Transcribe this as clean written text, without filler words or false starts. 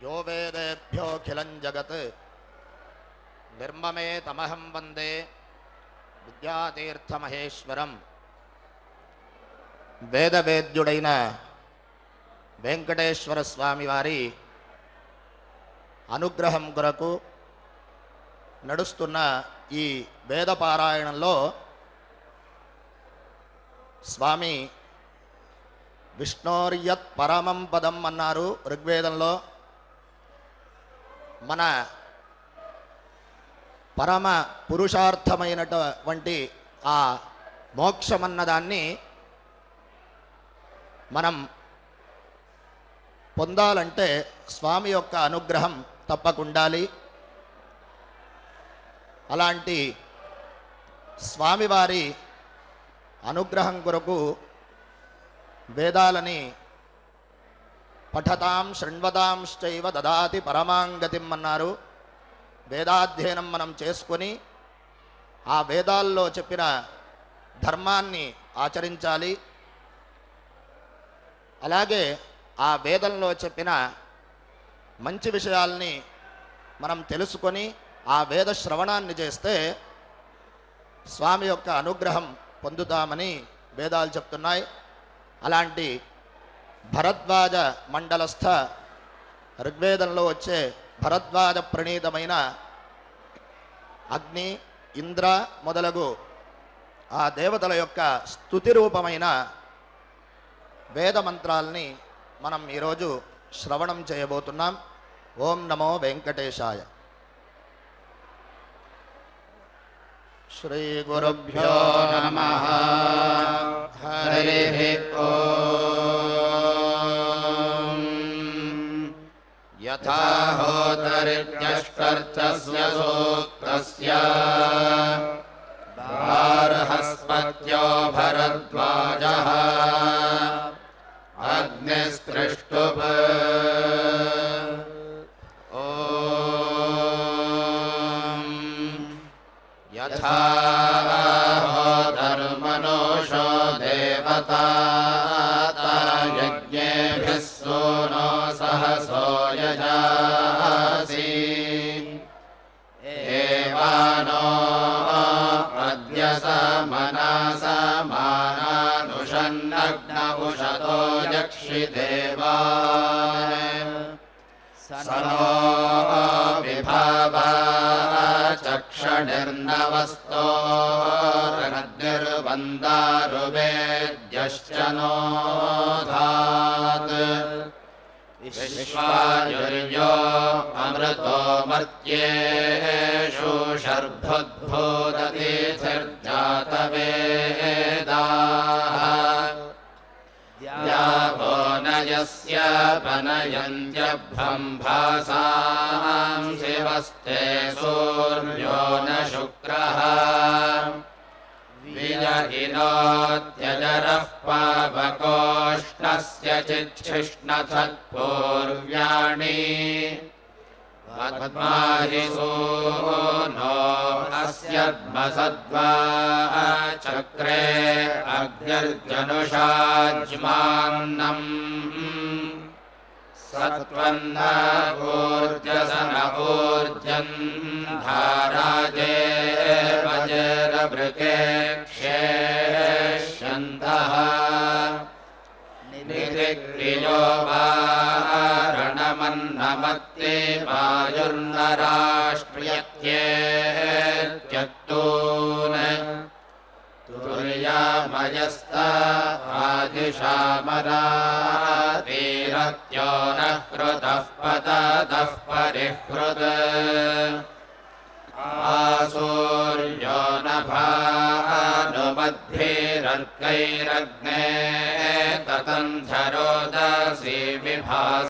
यो वेदेभ्योऽखिलं जगत् निर्ममे तमहं वंदे विद्यातीर्थमहेश्वरं। वेदवेद्युडैन वेंकटेश्वर स्वामी वारी అనుగ్రహం కొరకు నడుస్తున్న ఈ వేద పారాయణంలో స్వామి విష్ణోర్యత్ పరమం పదం అన్నారు ఋగ్వేదంలో. మన పరమ పురుషార్థమైనటువంటి ఆ మోక్షమన్నదాన్ని మనం పొందాలంటే స్వామి యొక్క అనుగ్రహం తప్పకుండాలి. అలాంటి స్వామివారి అనుగ్రహం కొరకు వేదాలని పఠతాం శృణ్వతాంశ్చైవ దదాతి పరమాంగతిం అన్నారు. వేదాధ్యయనం మనం చేసుకొని ఆ వేదాల్లో చెప్పిన ధర్మాన్ని ఆచరించాలి. అలాగే ఆ వేదంలో చెప్పిన మంచి విషయాల్ని మనం తెలుసుకొని ఆ వేద శ్రవణాన్ని చేస్తే స్వామి యొక్క అనుగ్రహం పొందుతామని వేదాలు చెప్తున్నాయి. అలాంటి భరద్వాజ మండలస్థ ఋగ్వేదంలో వచ్చే భరద్వాజ ప్రణీతమైన అగ్ని, ఇంద్ర మొదలగు ఆ దేవతల యొక్క స్తుతి రూపమైన వేద మంత్రాల్ని మనం ఈరోజు శ్రవణం చేయబోతున్నాం. ఓం నమో వెంకటేశాయ. శ్రీ గురుభ్యో నమః. హరి ఓం. యథా హోతరిత్యష్కర్చస్య సూక్తస్య బృహస్పత్యో భరద్వాజః అగ్నిస్పృష్టుః. ఓం యథా హోతర్మనుషో దేవతా యజ్ఞేభిః సూనో సహసో యజాసి ఏవానో అద్య సమనాసా మానానుషన్నగ్న ఉషతో యక్షిదేవాన్ సనో విభావా చక్షణిర్నవస్తో రగ్నిర్వందారువేద్యశ్చ నోధాత్ విశ్వాయుర్యో అమృతో మర్త్యేషు శర్భుద్భూతతిథిర్జాతవేదాః ద్యావో నయస్య పనయంత్యభ్రం భాసాం శివస్తే సూర్యో న శుక్రః విజహినోత్యజరః పావకోష్ణస్య చిచ్ఛిష్ణథత్పూర్వ్యాణి పద్మాహి సూనో అస్యద్మసద్వా చక్రే అగ్నిర్జనుషాజ్మాన్నం సత్వన్న ఊర్జసన ఊర్జన్ ధారాజే వజ్రభృకే క్షేష్యంతః నిధిక్రియో వారణమన్నమత్తే వాయుర్నరాష్ట్రియత్యేత్యత్తూన్ తుర్యామయస్తా ఆదిశామరాతీరత్యో నః కృతః పతతః పరిహృత్ ఆసూర్యో నభానుమద్భిరర్కైరగ్నే తతంధరోదసి విభాస